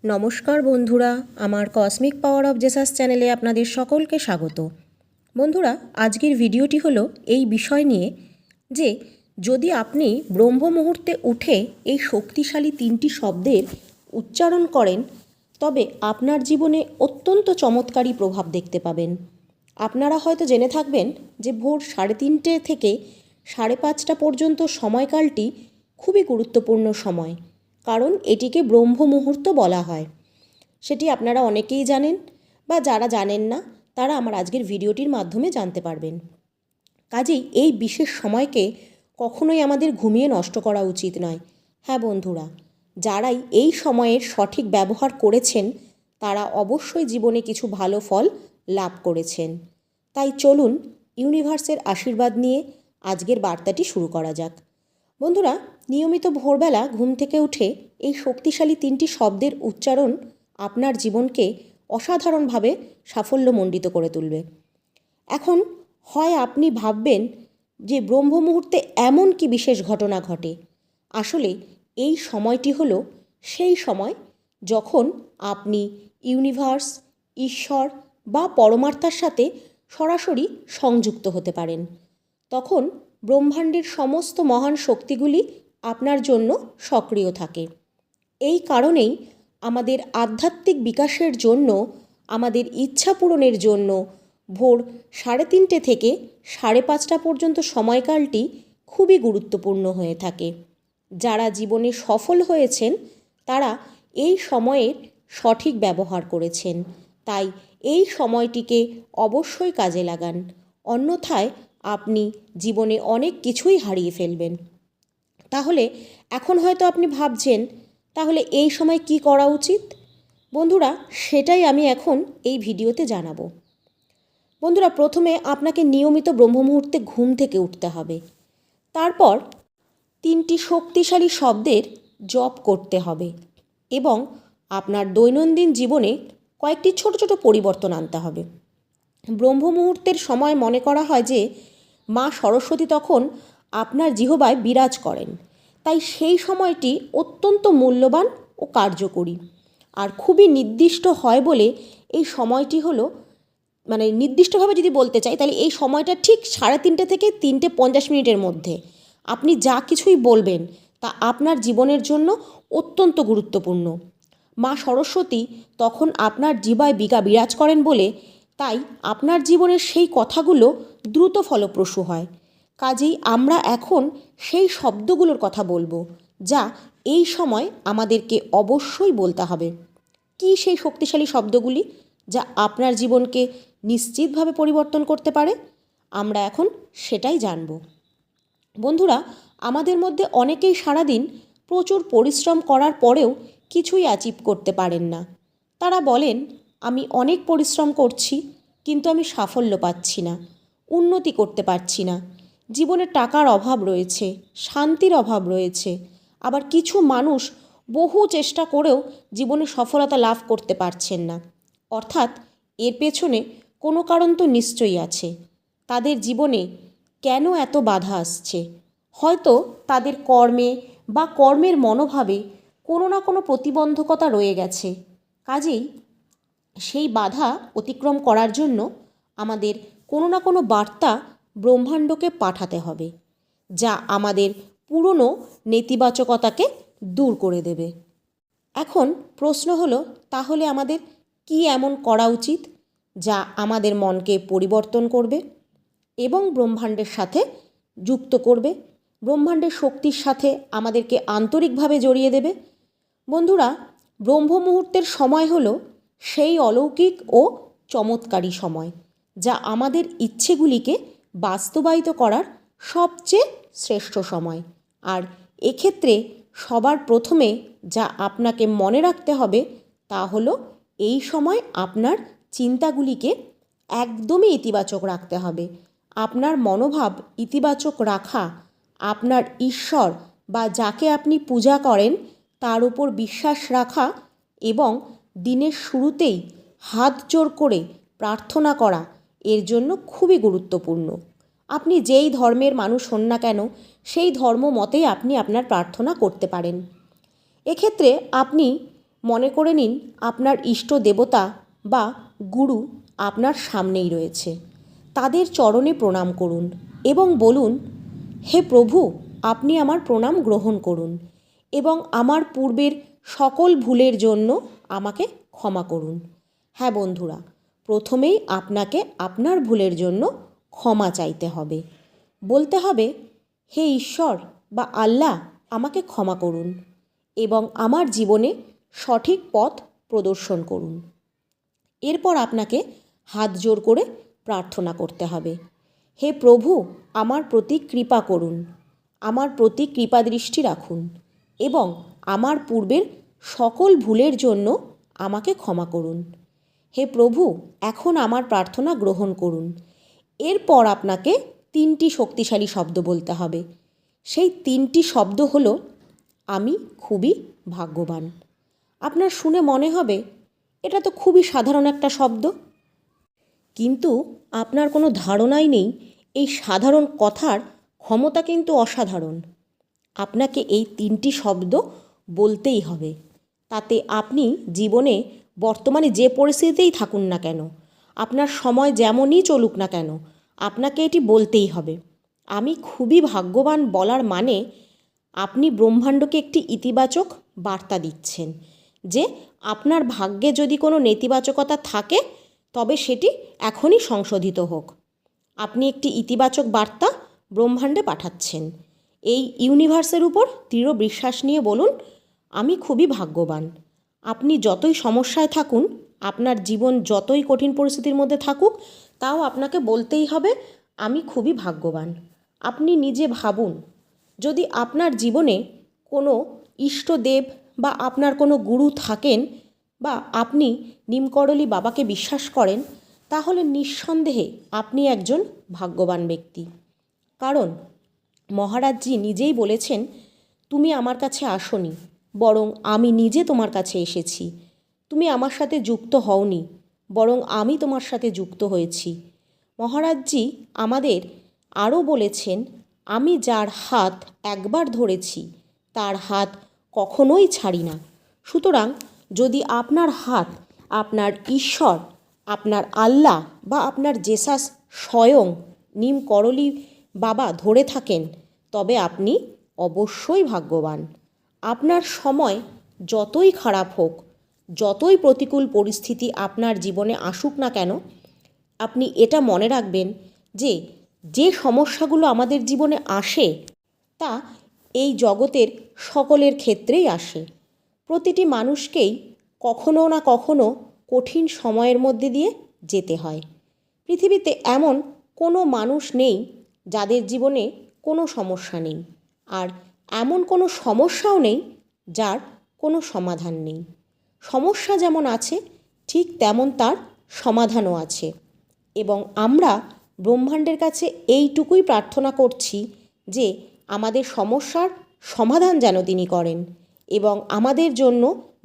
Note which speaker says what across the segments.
Speaker 1: নমস্কার বন্ধুরা, আমার কসমিক পাওয়ার অফ জেসাস চ্যানেলে আপনাদের সকলকে স্বাগত। বন্ধুরা, আজকের ভিডিওটি হলো এই বিষয় নিয়ে যে যদি আপনি ব্রহ্ম মুহূর্তে উঠে এই শক্তিশালী 3টি শব্দের উচ্চারণ করেন তবে আপনার জীবনে অত্যন্ত চমৎকারী প্রভাব দেখতে পাবেন। আপনারা হয়তো জেনে থাকবেন যে ভোর 3:30 থেকে 5:30 পর্যন্ত সময়কালটি খুবই গুরুত্বপূর্ণ সময়, কারণ এটিকে ব্রহ্ম মুহূর্ত বলা হয়। সেটি আপনারা অনেকেই জানেন, বা যারা জানেন না তারা আমার আজকের ভিডিওটির মাধ্যমে জানতে পারবেন। কাজেই এই বিশেষ সময়কে কখনোই আমাদের ঘুমিয়ে নষ্ট করা উচিত নয়। হ্যাঁ বন্ধুরা, যারাই এই সময়ের সঠিক ব্যবহার করেছেন তারা অবশ্যই জীবনে কিছু ভালো ফল লাভ করেছেন। তাই চলুন ইউনিভার্সের আশীর্বাদ নিয়ে আজকের বার্তাটি শুরু করা যাক। বন্ধুরা, নিয়মিত ভোরবেলা ঘুম থেকে উঠে এই শক্তিশালী 3টি শব্দের উচ্চারণ আপনার জীবনকে অসাধারণভাবে সাফল্যমণ্ডিত করে তুলবে। এখন হয় আপনি ভাববেন যে ব্রহ্ম মুহূর্তে এমন কি বিশেষ ঘটনা ঘটে। আসলে এই সময়টি হলো সেই সময় যখন আপনি ইউনিভার্স, ঈশ্বর বা পরমাত্মার সাথে সরাসরি সংযুক্ত হতে পারেন। তখন ব্রহ্মাণ্ডের সমস্ত মহান শক্তিগুলি আপনার জন্য সক্রিয় থাকে। এই কারণেই আমাদের আধ্যাত্মিক বিকাশের জন্য, আমাদের ইচ্ছা পূরণের জন্য ভোর 3:30 থেকে 5:30 পর্যন্ত সময়কালটি খুবই গুরুত্বপূর্ণ হয়ে থাকে। যারা জীবনে সফল হয়েছেন তারা এই সময়ের সঠিক ব্যবহার করেছেন, তাই এই সময়টিকে অবশ্যই কাজে লাগান। অন্যথায় আপনি জীবনে অনেক কিছুই হারিয়ে ফেলবেন। তাহলে এখন হয়তো আপনি ভাবছেন, তাহলে এই সময় কি করা উচিত? বন্ধুরা, সেটাই আমি এখন এই ভিডিওতে জানাবো। বন্ধুরা, প্রথমে আপনাকে নিয়মিত ব্রহ্ম মুহূর্তে ঘুম থেকে উঠতে হবে। তারপর 3টি শক্তিশালী শব্দের জপ করতে হবে এবং আপনার দৈনন্দিন জীবনে কয়েকটি ছোট ছোট পরিবর্তন আনতে হবে। ব্রহ্ম মুহূর্তের সময় মনে করা হয় যে মা সরস্বতী তখন আপনার জিহ্বায় বিরাজ করেন, তাই সেই সময়টি অত্যন্ত মূল্যবান ও কার্যকরী। আর খুবই নির্দিষ্ট হয় বলে এই সময়টি হলো, নির্দিষ্টভাবে যদি বলতে চাই তাহলে এই সময়টা ঠিক 3:30 থেকে 3:50 মধ্যে আপনি যা কিছুই বলবেন তা আপনার জীবনের জন্য অত্যন্ত গুরুত্বপূর্ণ। মা সরস্বতী তখন আপনার জিহ্বায় বিরাজ করেন বলে তাই আপনার জীবনের সেই কথাগুলো দ্রুত ফলপ্রসূ হয়। কাজেই আমরা এখন সেই শব্দগুলোর কথা বলবো যা এই সময় আমাদেরকে অবশ্যই বলতে হবে। কি সেই শক্তিশালী শব্দগুলি যা আপনার জীবনকে নিশ্চিতভাবে পরিবর্তন করতে পারে? আমরা এখন সেটাই জানব। বন্ধুরা, আমাদের মধ্যে অনেকেই সারাদিন প্রচুর পরিশ্রম করার পরেও কিছুই অ্যাচিভ করতে পারেন না। তারা বলেন, আমি অনেক পরিশ্রম করছি কিন্তু আমি সাফল্য পাচ্ছি না, উন্নতি করতে পারছি না, জীবনে টাকার অভাব রয়েছে, শান্তির অভাব রয়েছে। আবার কিছু মানুষ বহু চেষ্টা করেও জীবনে সফলতা লাভ করতে পারছেন না। অর্থাৎ এর পেছনে কোনো কারণ তো নিশ্চয়ই আছে। তাদের জীবনে কেন এত বাধা আসছে? হয়তো তাদের কর্মে বা কর্মের মনোভাবে কোনো না কোনো প্রতিবন্ধকতা রয়ে গেছে। কাজেই সেই বাধা অতিক্রম করার জন্য আমাদের কোনো না কোনো বার্তা ব্রহ্মাণ্ডকে পাঠাতে হবে, যা আমাদের পুরনো নেতিবাচকতাকে দূর করে দেবে। এখন প্রশ্ন হলো, তাহলে আমাদের কি এমন করা উচিত যা আমাদের মনকে পরিবর্তন করবে এবং ব্রহ্মাণ্ডের সাথে যুক্ত করবে, ব্রহ্মাণ্ডের শক্তির সাথে আমাদেরকে আন্তরিকভাবে জড়িয়ে দেবে? বন্ধুরা, ব্রহ্ম মুহূর্তের সময় হলো সেই অলৌকিক ও চমৎকারী সময় যা আমাদের ইচ্ছেগুলিকে বাস্তবায়িত করার সবচেয়ে শ্রেষ্ঠ সময়। আর এক্ষেত্রে সবার প্রথমে যা আপনাকে মনে রাখতে হবে তা হলো এই সময় আপনার চিন্তাগুলিকে একদমই ইতিবাচক রাখতে হবে। আপনার মনোভাব ইতিবাচক রাখা, আপনার ঈশ্বর বা যাকে আপনি পূজা করেন তার উপর বিশ্বাস রাখা এবং দিনের শুরুতেই হাত জোড় করে প্রার্থনা করা এর জন্য খুবই গুরুত্বপূর্ণ। আপনি যেই ধর্মের মানুষ হন না কেন সেই ধর্ম মতেই আপনি আপনার প্রার্থনা করতে পারেন। এক্ষেত্রে আপনি মনে করে নিন আপনার ইষ্ট দেবতা বা গুরু আপনার সামনেই রয়েছে। তাদের চরণে প্রণাম করুন এবং বলুন, হে প্রভু, আপনি আমার প্রণাম গ্রহণ করুন এবং আমার পূর্বের সকল ভুলের জন্য আমাকে ক্ষমা করুন। হ্যাঁ বন্ধুরা, প্রথমেই আপনাকে আপনার ভুলের জন্য ক্ষমা চাইতে হবে। বলতে হবে, হে ঈশ্বর বা আল্লাহ, আমাকে ক্ষমা করুন এবং আমার জীবনে সঠিক পথ প্রদর্শন করুন। এরপর আপনাকে হাত জোড় করে প্রার্থনা করতে হবে, হে প্রভু, আমার প্রতি কৃপা করুন, আমার প্রতি কৃপা দৃষ্টি রাখুন এবং আমার পূর্বের সকল ভুলের জন্য আমাকে ক্ষমা করুন। হে প্রভু, এখন আমার প্রার্থনা গ্রহণ করুন। এরপর আপনাকে 3টি শক্তিশালী শব্দ বলতে হবে। সেই 3টি শব্দ হলো, আমি খুবই ভাগ্যবান। আপনার শুনে মনে হবে এটা তো খুবই সাধারণ একটা শব্দ, কিন্তু আপনার কোনো ধারণাই নেই এই সাধারণ কথার ক্ষমতা কিন্তু অসাধারণ। আপনাকে এই 3টি শব্দ বলতেই হবে। তাতে আপনি জীবনে বর্তমানে যে পরিস্থিতিতেই থাকুন না কেন, আপনার সময় যেমনই চলুক না কেন, আপনাকে এটি বলতেই হবে। আমি খুবই ভাগ্যবান বলার মানে আপনি ব্রহ্মাণ্ডকে একটি ইতিবাচক বার্তা দিচ্ছেন যে আপনার ভাগ্যে যদি কোনো নেতিবাচকতা থাকে তবে সেটি এখনই সংশোধিত হোক। আপনি একটি ইতিবাচক বার্তা ব্রহ্মাণ্ডে পাঠাচ্ছেন। এই ইউনিভার্সের উপর দৃঢ় বিশ্বাস নিয়ে বলুন, আমি খুবই ভাগ্যবান। আপনি যতই সমস্যায় থাকুন, আপনার জীবন যতই কঠিন পরিস্থিতির মধ্যে থাকুক, তাও আপনাকে বলতেই হবে, আমি খুবই ভাগ্যবান। আপনি নিজে ভাবুন, যদি আপনার জীবনে কোনো ইষ্টদেব বা আপনার কোনো গুরু থাকেন বা আপনি নিমকরলি বাবাকে বিশ্বাস করেন, তাহলে নিঃসন্দেহে আপনি একজন ভাগ্যবান ব্যক্তি। কারণ মহারাজজি নিজেই বলেছেন, তুমি আমার কাছে আসোনি, বরং আমি নিজে তোমার কাছে এসেছি। তুমি আমার সাথে যুক্ত হওনি, বরং আমি তোমার সাথে যুক্ত হয়েছি। মহারাজজি আমাদের আরও বলেছেন, আমি যার হাত একবার ধরেছি তার হাত কখনোই ছাড়ি না। সুতরাং যদি আপনার হাত আপনার ঈশ্বর, আপনার আল্লাহ বা আপনার জেসাস স্বয়ং নিমকরলি বাবা ধরে থাকেন, তবে আপনি অবশ্যই ভাগ্যবান। আপনার সময় যতই খারাপ হোক, যতই প্রতিকূল পরিস্থিতি আপনার জীবনে আসুক না কেন, আপনি এটা মনে রাখবেন যে যে সমস্যাগুলো আমাদের জীবনে আসে তা এই জগতের সকলের ক্ষেত্রেই আসে। প্রতিটি মানুষকেই কখনো না কখনো কঠিন সময়ের মধ্যে দিয়ে যেতে হয়। পৃথিবীতে এমন কোনো মানুষ নেই যাদের জীবনে কোনো সমস্যা নেই, আর এমন কোনো সমস্যাও নেই যার কোনো সমাধান নেই। সমস্যা যেমন আছে, ঠিক তেমন তার সমাধানও আছে। এবং আমরা ব্রহ্মাণ্ডের কাছে এইটুকুই প্রার্থনা করছি যে আমাদের সমস্যার সমাধান যেন তিনি করেন এবং আমাদের জন্য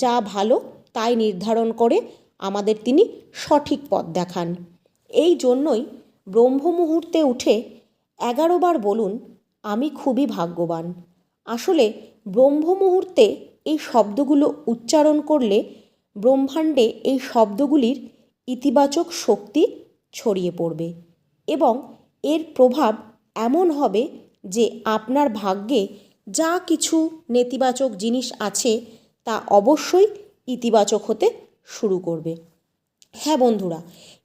Speaker 1: যা ভালো তাই নির্ধারণ করে আমাদের তিনি সঠিক পথ দেখান। এই জন্যই ব্রহ্ম মুহূর্তে উঠে 11 বার বলুন, আমি খুবই ভাগ্যবান। আসলে ব্রহ্ম মুহূর্তে এই শব্দগুলো উচ্চারণ করলে ব্রহ্মাণ্ডে এই শব্দগুলির ইতিবাচক শক্তি ছড়িয়ে পড়বে এবং এর প্রভাব এমন হবে যে আপনার ভাগ্যে যা কিছু নেতিবাচক জিনিস আছে তা অবশ্যই ইতিবাচক হতে শুরু করবে। হ্যাঁ বন্ধুরা,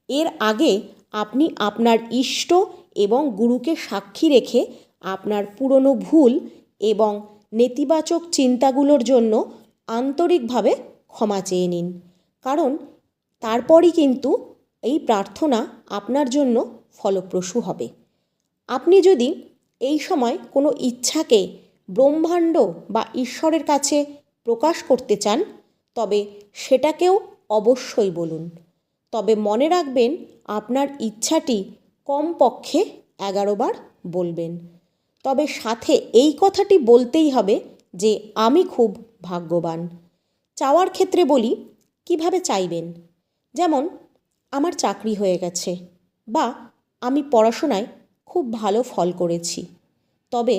Speaker 1: এর আগে আপনি আপনার ইষ্ট এবং গুরুকে সাক্ষী রেখে আপনার পুরনো ভুল এবং নেতিবাচক চিন্তাগুলোর জন্য আন্তরিকভাবে ক্ষমা চেয়ে নিন। কারণ তারপরই কিন্তু এই প্রার্থনা আপনার জন্য ফলপ্রসূ হবে। আপনি যদি এই সময় কোনো ইচ্ছাকে ব্রহ্মাণ্ড বা ঈশ্বরের কাছে প্রকাশ করতে চান, তবে সেটাকেও অবশ্যই বলুন। তবে মনে রাখবেন, আপনার ইচ্ছাটি কমপক্ষে 11 বার বলবেন। তবে সাথে এই কথাটি বলতেই হবে যে আমি খুব ভাগ্যবান। চাওয়ার ক্ষেত্রে বলি, কিভাবে চাইবেন? যেমন আমার চাকরি হয়ে গেছে, বা আমি পড়াশোনায় খুব ভালো ফল করেছি। তবে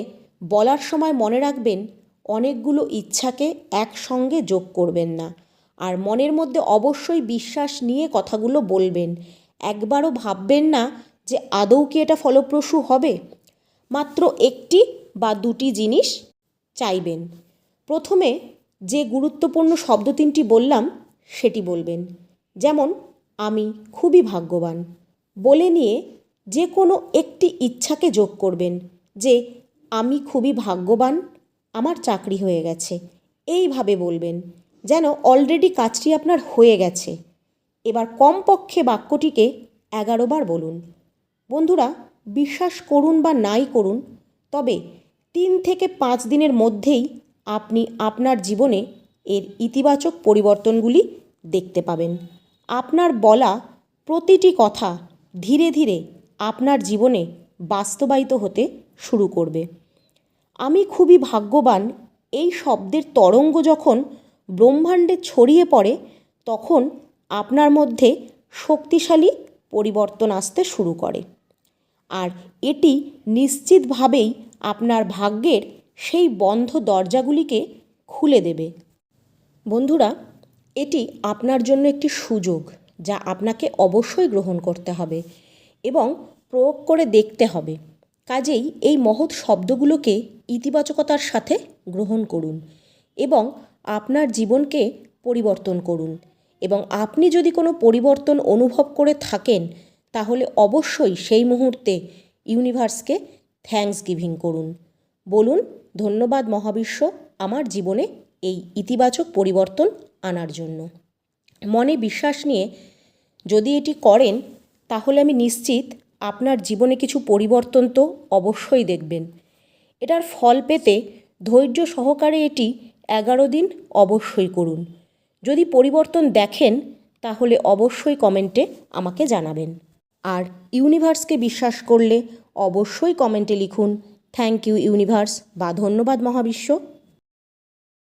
Speaker 1: বলার সময় মনে রাখবেন, অনেকগুলো ইচ্ছাকে একসঙ্গে যোগ করবেন না। আর মনের মধ্যে অবশ্যই বিশ্বাস নিয়ে কথাগুলো বলবেন। একবারও ভাববেন না যে আদৌ কি এটা ফলপ্রসূ হবে। মাত্র একটি বা দুটি জিনিস চাইবেন। প্রথমে যে গুরুত্বপূর্ণ শব্দ তিনটি বললাম সেটি বলবেন। যেমন আমি খুবই ভাগ্যবান বলে নিয়ে যে কোনো একটি ইচ্ছাকে যোগ করবেন, যে আমি খুবই ভাগ্যবান, আমার চাকরি হয়ে গেছে। এইভাবে বলবেন যেন অলরেডি কাজটি আপনার হয়ে গেছে। এবার কমপক্ষে বাক্যটিকে 11 বার বলুন। বন্ধুরা, বিশ্বাস করুন বা নাই করুন, তবে 3 থেকে 5 দিনের মধ্যেই আপনি আপনার জীবনে এর ইতিবাচক পরিবর্তনগুলি দেখতে পাবেন। আপনার বলা প্রতিটি কথা ধীরে ধীরে আপনার জীবনে বাস্তবায়িত হতে শুরু করবে। আমি খুবই ভাগ্যবান এই শব্দের তরঙ্গ যখন ব্রহ্মাণ্ডে ছড়িয়ে পড়ে, তখন আপনার মধ্যে শক্তিশালী পরিবর্তন আসতে শুরু করে। আর এটি নিশ্চিতভাবেই আপনার ভাগ্যের সেই বন্ধ দরজাগুলিকে খুলে দেবে। বন্ধুরা, এটি আপনার জন্য একটি সুযোগ, যা আপনাকে অবশ্যই গ্রহণ করতে হবে এবং প্রয়োগ করে দেখতে হবে। কাজেই এই মহৎ শব্দগুলোকে ইতিবাচকতার সাথে গ্রহণ করুন এবং আপনার জীবনকে পরিবর্তন করুন। এবং আপনি যদি কোনো পরিবর্তন অনুভব করে থাকেন, তাহলে অবশ্যই সেই মুহূর্তে ইউনিভার্সকে থ্যাঙ্কস গিভিং করুন। বলুন, ধন্যবাদ মহাবিশ্ব আমার জীবনে এই ইতিবাচক পরিবর্তন আনার জন্য। মনে বিশ্বাস নিয়ে যদি এটি করেন, তাহলে আমি নিশ্চিত আপনার জীবনে কিছু পরিবর্তন তো অবশ্যই দেখবেন। এটার ফল পেতে ধৈর্য সহকারে এটি 11 দিন অবশ্যই করুন। যদি পরিবর্তন দেখেন, তাহলে অবশ্যই কমেন্টে আমাকে জানাবেন। আর ইউনিভার্সকে বিশ্বাস করলে অবশ্যই কমেন্টে লিখুন থ্যাংক ইউ ইউনিভার্স বা ধন্যবাদ মহাবিশ্ব।